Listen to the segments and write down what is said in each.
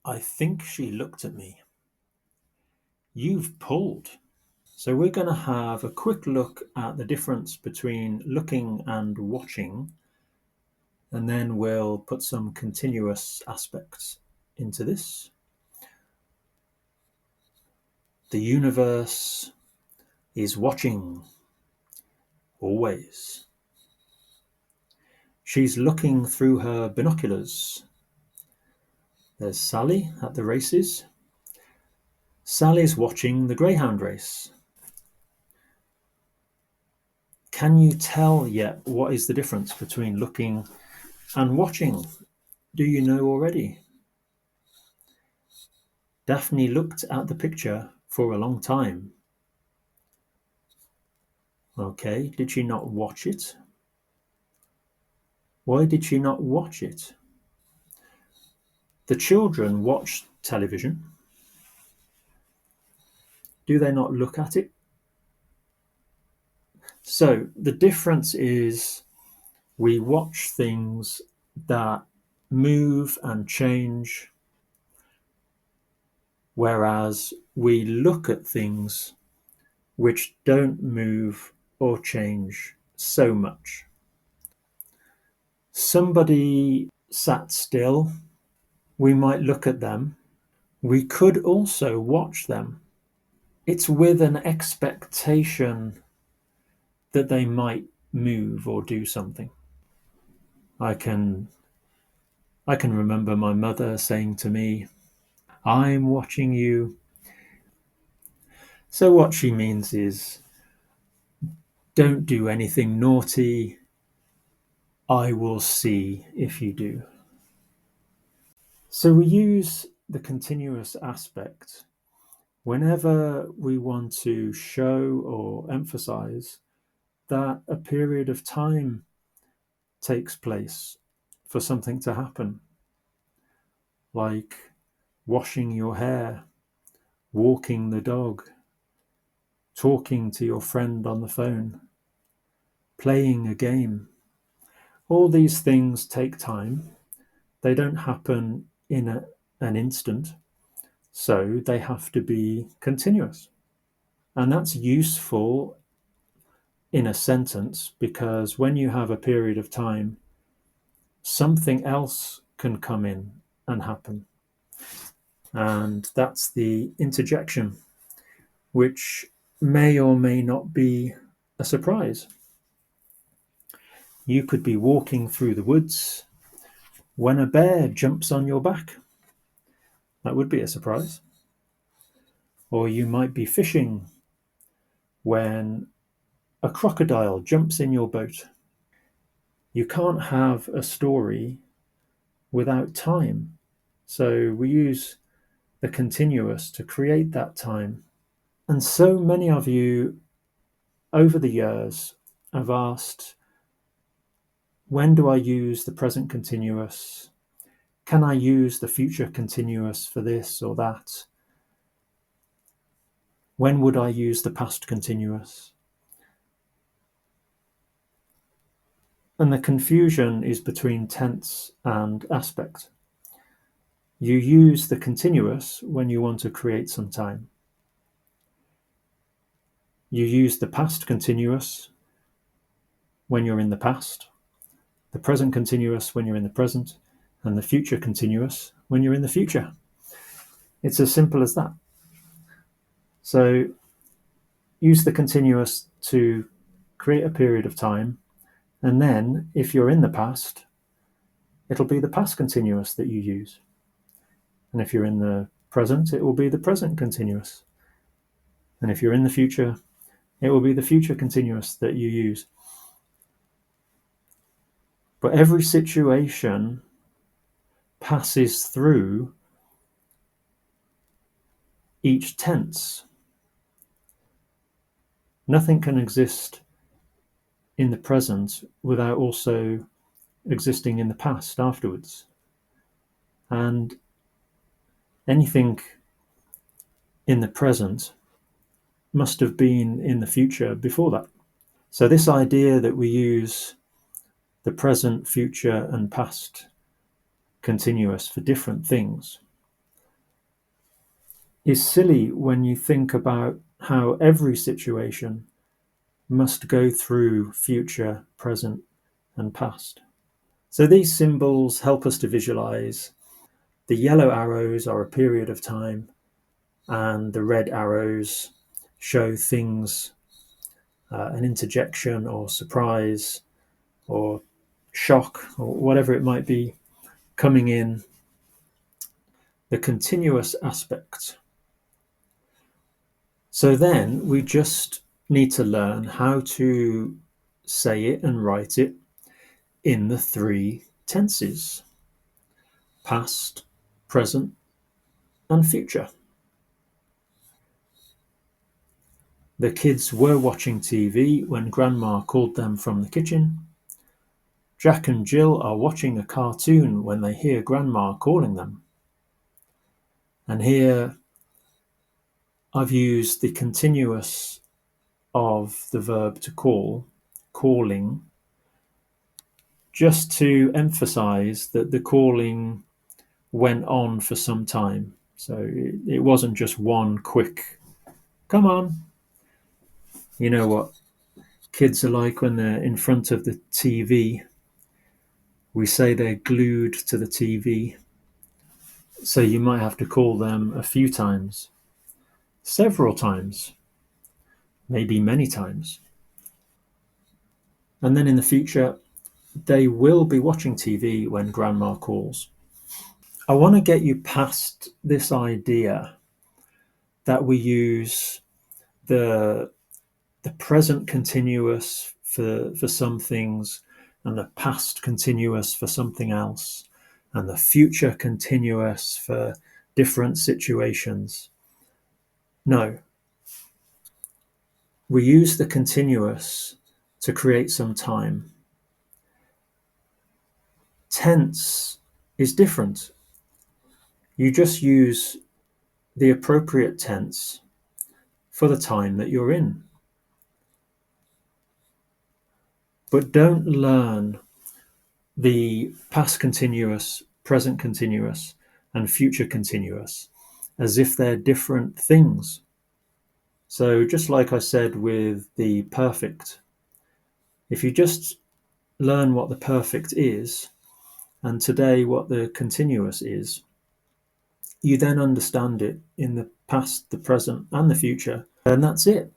I think she looked at me. You've pulled. So we're going to have a quick look at the difference between looking and watching, and then we'll put some continuous aspects into this. The universe is watching, always. She's looking through her binoculars. There's Sally at the races. Sally's watching the greyhound race. Can you tell yet what is the difference between looking and watching? Do you know already? Daphne looked at the picture for a long time. Okay, did she not watch it? Why did she not watch it? The children watch television. Do they not look at it? So the difference is we watch things that move and change, whereas we look at things which don't move or change so much. Somebody sat still, we might look at them. We could also watch them. It's with an expectation that they might move or do something. I can remember my mother saying to me, "I'm watching you." So what she means is, don't do anything naughty. I will see if you do. So we use the continuous aspect whenever we want to show or emphasize that a period of time takes place for something to happen, like washing your hair, walking the dog, talking to your friend on the phone, playing a game. All these things take time. They don't happen in an instant, so they have to be continuous. And that's useful in a sentence because when you have a period of time, something else can come in and happen. And that's the interjection, which may or may not be a surprise. You could be walking through the woods when a bear jumps on your back. That would be a surprise. Or you might be fishing when a crocodile jumps in your boat. You can't have a story without time. So we use the continuous to create that time. And so many of you over the years have asked, when do I use the present continuous? Can I use the future continuous for this or that? When would I use the past continuous? And the confusion is between tense and aspect. You use the continuous when you want to create some time. You use the past continuous when you're in the past, the present continuous when you're in the present, and the future continuous when you're in the future. It's as simple as that. So use the continuous to create a period of time, and then if you're in the past, it'll be the past continuous that you use. And if you're in the present, it will be the present continuous. And if you're in the future, it will be the future continuous that you use. But every situation passes through each tense. Nothing can exist in the present without also existing in the past afterwards. And anything in the present must have been in the future before that. So this idea that we use the present, future, and past continuous for different things is silly when you think about how every situation must go through future, present, and past. So these symbols help us to visualize. The yellow arrows are a period of time, and the red arrows show things, an interjection or surprise or shock or whatever it might be coming in. The continuous aspect. So then we just need to learn how to say it and write it in the three tenses: past, present, and future. The kids were watching TV when Grandma called them from the kitchen. Jack and Jill are watching a cartoon when they hear Grandma calling them. And here I've used the continuous of the verb to call, calling, just to emphasize that the calling went on for some time. So it wasn't just one quick, come on. You know what kids are like when they're in front of the TV. We say they're glued to the TV. So you might have to call them a few times, several times, maybe many times. And then in the future, they will be watching TV when Grandma calls. I want to get you past this idea that we use the present continuous for some things and the past continuous for something else and the future continuous for different situations. No. We use the continuous to create some time. Tense is different. You just use the appropriate tense for the time that you're in. But don't learn the past continuous, present continuous, and future continuous as if they're different things. So just like I said with the perfect, if you just learn what the perfect is, and today what the continuous is, you then understand it in the past, the present, and the future, and that's it.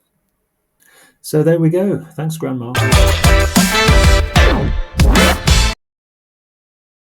So there we go. Thanks, Grandma.